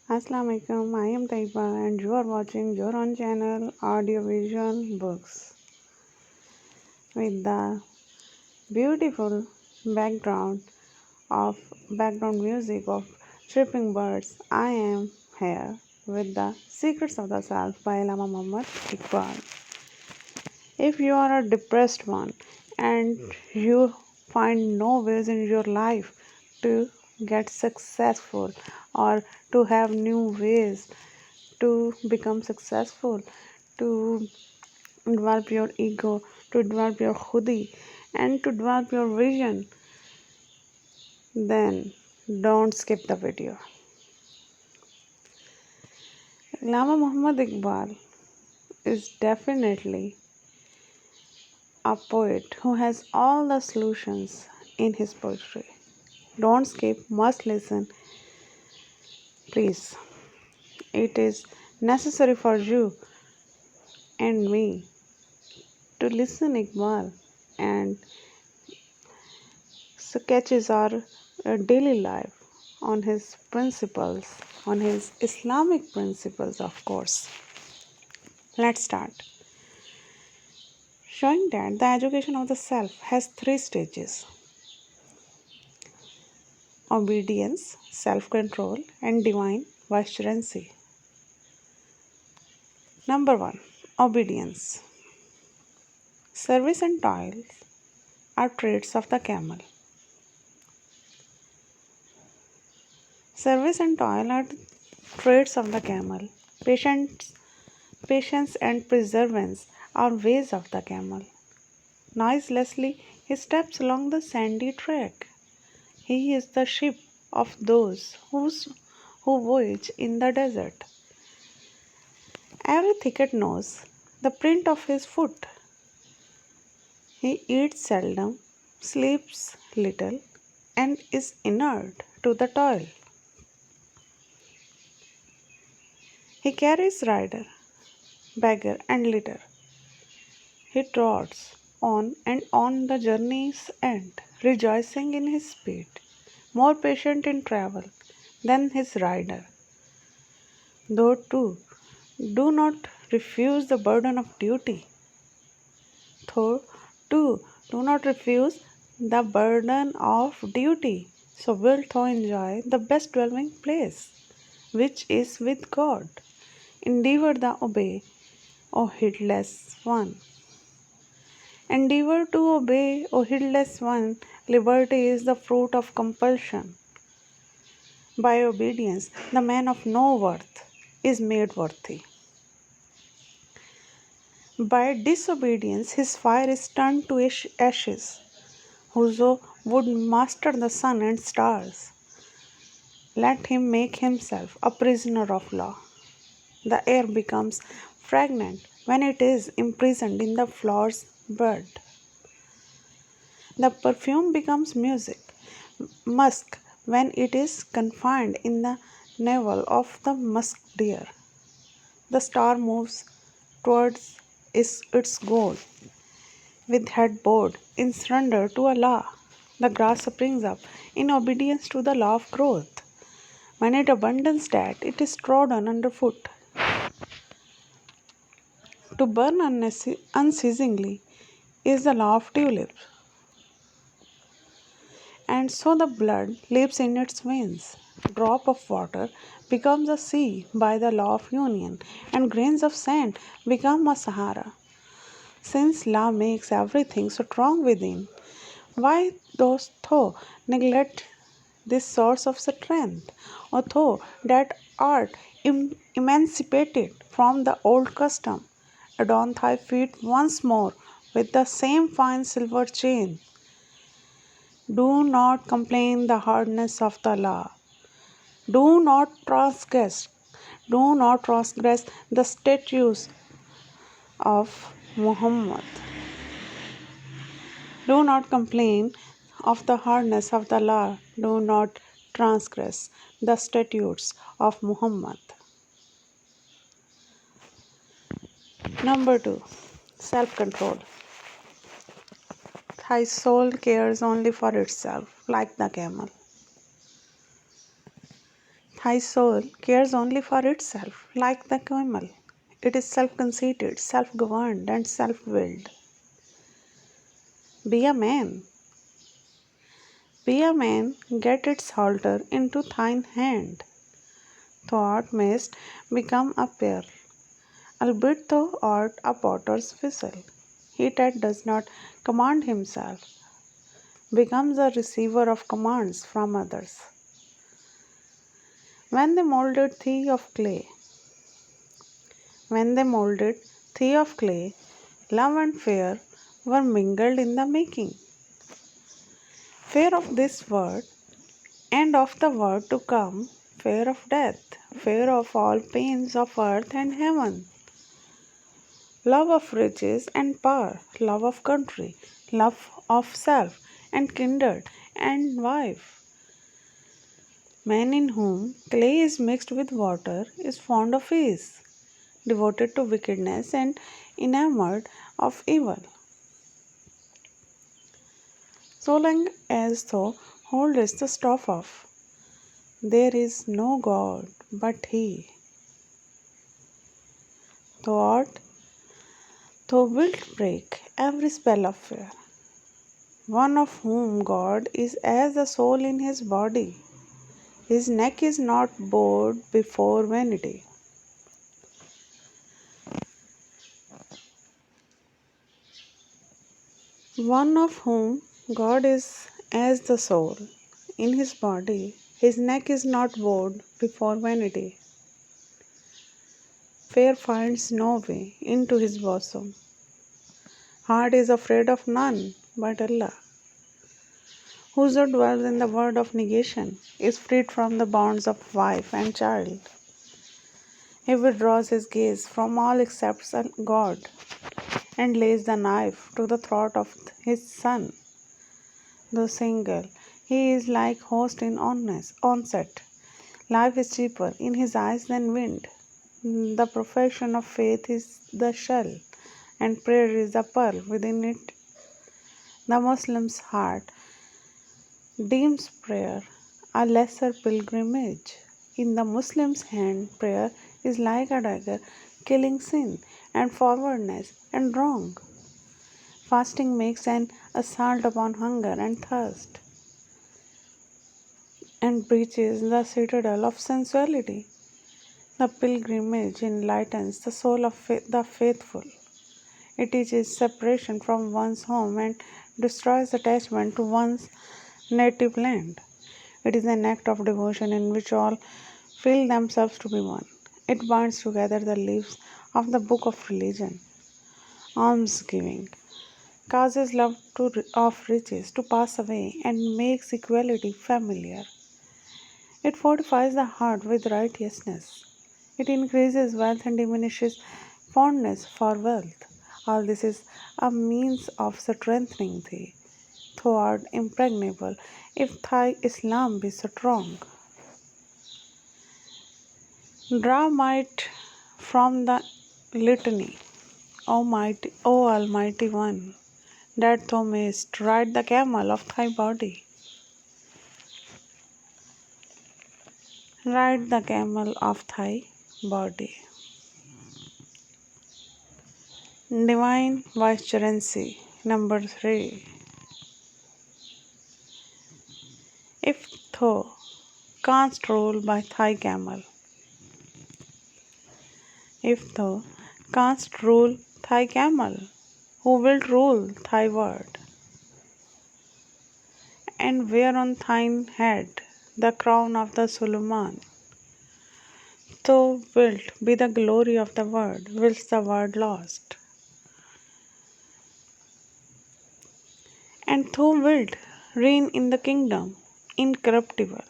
Assalamu alaikum, I am Taiba and you are watching your own channel Audiovisual Books with the beautiful background of background music of chirping birds. I am here with the Secrets of the Self by Allama Muhammad Iqbal. If you are a depressed one and you find no ways in your life to get successful or to have new ways to become successful, to develop your ego, to develop your khudi, and to develop your vision, then don't skip the video. Allama Muhammad Iqbal is definitely a poet who has all the solutions in his poetry. Don't skip, must listen, please. It is necessary for you and me to listen Iqbal and sketches our daily life on his principles, on his Islamic principles, of course. Let's start. Showing that the education of the self has three stages: obedience, self control, and divine vicegerency. Number 1, obedience. Service and toil are traits of the camel. Service and toil are traits of the camel. Patience and perseverance are ways of the camel. Noiselessly he steps along the sandy track. He is the sheep of those who voyage in the desert. Every thicket knows the print of his foot. He eats seldom, sleeps little, and is inert to the toil. He carries rider, beggar, and litter. He trots on and on the journey's end, rejoicing in his speed, more patient in travel than his rider. Though too, do not refuse the burden of duty. Though too, do not refuse the burden of duty. So wilt thou enjoy the best dwelling place, which is with God. Endeavor to obey, O heedless one. Endeavor to obey, O heedless one. Liberty is the fruit of compulsion. By obedience, the man of no worth is made worthy. By disobedience, his fire is turned to ashes. Whoso would master the sun and stars, let him make himself a prisoner of law. The air becomes fragrant when it is imprisoned in the flower's bud. The perfume becomes musk, when it is confined in the navel of the musk deer. The star moves towards its goal, with head bowed in surrender to Allah. The grass springs up in obedience to the law of growth. When it abandons that, it is trodden underfoot. To burn unceasingly is the law of tulips, and so the blood leaps in its veins. A drop of water becomes a sea by the law of union, and grains of sand become a Sahara. Since law makes everything strong within, why dost thou neglect this source of strength? O thou that art emancipated from the old custom, adorn thy feet once more with the same fine silver chain. Do not complain the hardness of the law. Do not transgress. Do not transgress the statutes of Muhammad. Do not complain of the hardness of the law. Do not transgress the statutes of Muhammad. Number 2, self-control. Thy soul cares only for itself, like the camel. Thai soul cares only for itself, like the camel. It is self conceited, self governed, and self willed. Be a man. Be a man, get its halter into thine hand. Thou mayst become a pearl, albeit thou art a potter's vessel. He that does not command himself becomes a receiver of commands from others. When they molded thee of clay, when they molded thee of clay, love and fear were mingled in the making. Fear of this world and of the world to come, fear of death, fear of all pains of earth and heaven, love of riches and power, love of country, love of self and kindred and wife. Man in whom clay is mixed with water is fond of ease, devoted to wickedness and enamored of evil. So long as thou holdest the staff of, there is no God but He. Thou wilt break every spell of fear. One of whom God is as the soul in his body. His neck is not bowed before vanity. One of whom God is as the soul in his body. His neck is not bowed before vanity. Fear finds no way into his bosom. Heart is afraid of none but Allah. Whoso dwells in the world of negation is freed from the bonds of wife and child. He withdraws his gaze from all except God and lays the knife to the throat of his son. Though single, he is like host in onset. Life is cheaper in his eyes than wind. The profession of faith is the shell, and prayer is the pearl within it. The Muslim's heart deems prayer a lesser pilgrimage. In the Muslim's hand, prayer is like a dagger, killing sin and forwardness and wrong. Fasting makes an assault upon hunger and thirst and breaches the citadel of sensuality. The pilgrimage enlightens the soul of the faithful. It teaches separation from one's home and destroys attachment to one's native land. It is an act of devotion in which all feel themselves to be one. It binds together the leaves of the book of religion. Almsgiving causes love of riches to pass away and makes equality familiar. It fortifies the heart with righteousness. It increases wealth and diminishes fondness for wealth. All this is a means of strengthening thee. Thou art impregnable if thy Islam be strong. Draw might from the litany, O Almighty One, that thou mayst ride the camel of thy body. Ride the camel of thy body. Divine Vicegerency. Number 3. If thou canst rule by thy camel, if thou canst rule thy camel, who will rule thy word, and wear on thine head the crown of the Suleiman, thou wilt be the glory of the word, whilst the word lost. And thou wilt reign in the kingdom, incorruptible.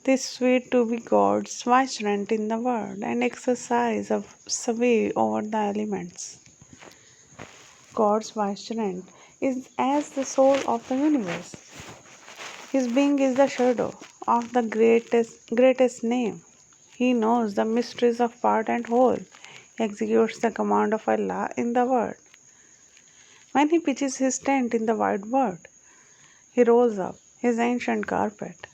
'Tis sweet to be God's vicegerent in the world and exercise of sway over the elements. God's vicegerent is as the soul of the universe. His being is the shadow of the greatest name. He knows the mysteries of part and whole. He executes the command of Allah in the world. When he pitches his tent in the wide world, he rolls up his ancient carpet.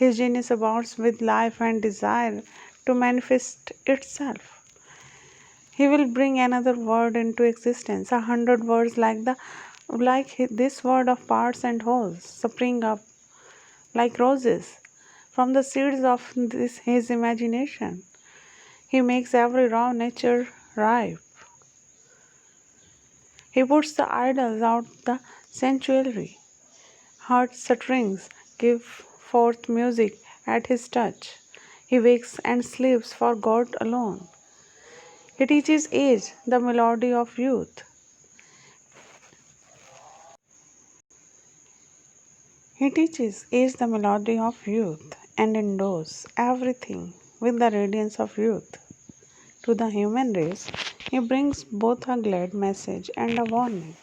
His genius abounds with life and desire to manifest itself. He will bring another word into existence, 100 words this word of parts and wholes, spring up like roses from the seeds of his imagination. He makes every raw nature ripe. He puts the idols out the sanctuary. Heartstrings give forth music at his touch. He wakes and sleeps for God alone. He teaches age the melody of youth. He teaches age the melody of youth and endows everything with the radiance of youth. To the human race, he brings both a glad message and a warning.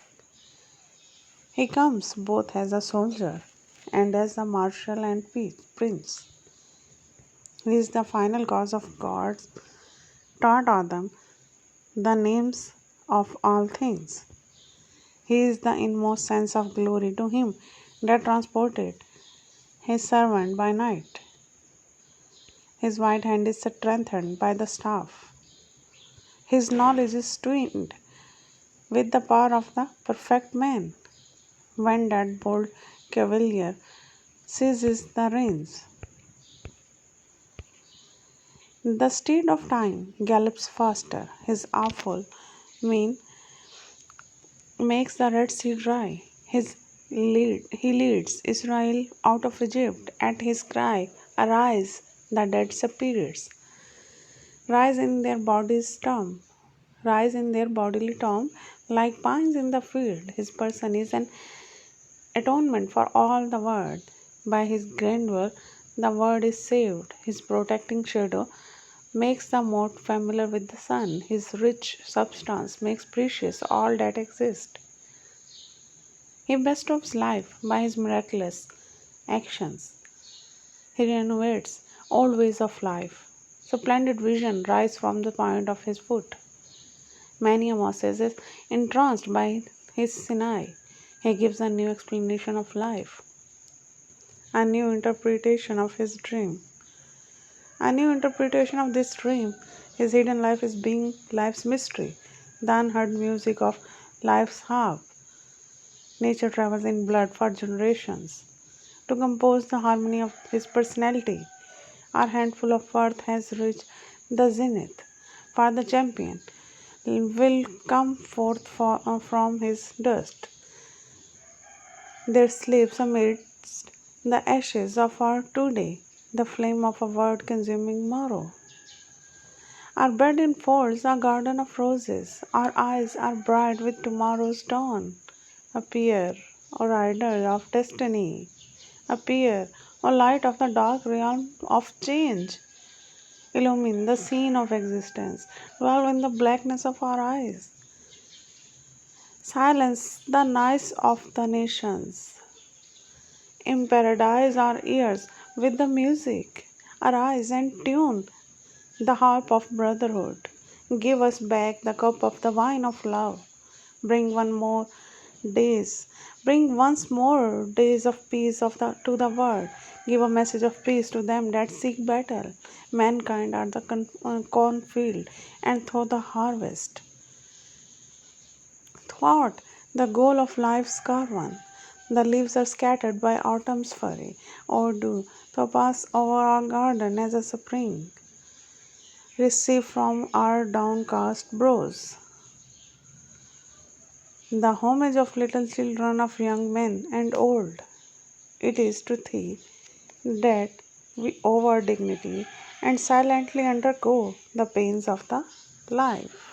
He comes both as a soldier and as a marshal and prince. He is the final cause of God's taught Adam the names of all things. He is the inmost sense of glory to him that transported his servant by night. His right hand is strengthened by the staff. His knowledge is twinned with the power of the perfect man. When that bold cavalier seizes the reins, the steed of time gallops faster. His awful mien makes the Red Sea dry. He leads Israel out of Egypt. At his cry, arise, the dead spirits. Rise in their bodies tomb. Rise in their bodily tomb like pines in the field. His person is an atonement for all the world. By his grandeur, the world is saved. His protecting shadow makes the mote familiar with the sun. His rich substance makes precious all that exists. He bestows life by his miraculous actions. He renovates old ways of life. Splendid vision rise from the point of his foot. Many a Moses is entranced by his Sinai. He gives a new explanation of life, a new interpretation of his dream. A new interpretation of this dream, his hidden life is being life's mystery, the unheard music of life's harp. Nature travels in blood for generations to compose the harmony of his personality. Our handful of earth has reached the zenith, for the champion will come forth from his dust. There sleeps amidst the ashes of our today the flame of a word consuming morrow. Our bed enfolds a garden of roses. Our eyes are bright with tomorrow's dawn. Appear, O rider of destiny. Appear, O light of the dark realm of change. Illumine the scene of existence. Dwell in the blackness of our eyes. Silence the noise of the nations. In paradise our ears with the music. Arise and tune the harp of brotherhood. Give us back the cup of the wine of love. Bring days. Bring once more days of peace to the world. Give a message of peace to them that seek battle. Mankind are the cornfield and through the harvest. Thwart the goal of life's caravan. The leaves are scattered by autumn's fury, or dew to pass over our garden as a spring. Receive from our downcast brows the homage of little children, of young men and old. It is to thee that we owe our dignity and silently undergo the pains of the life.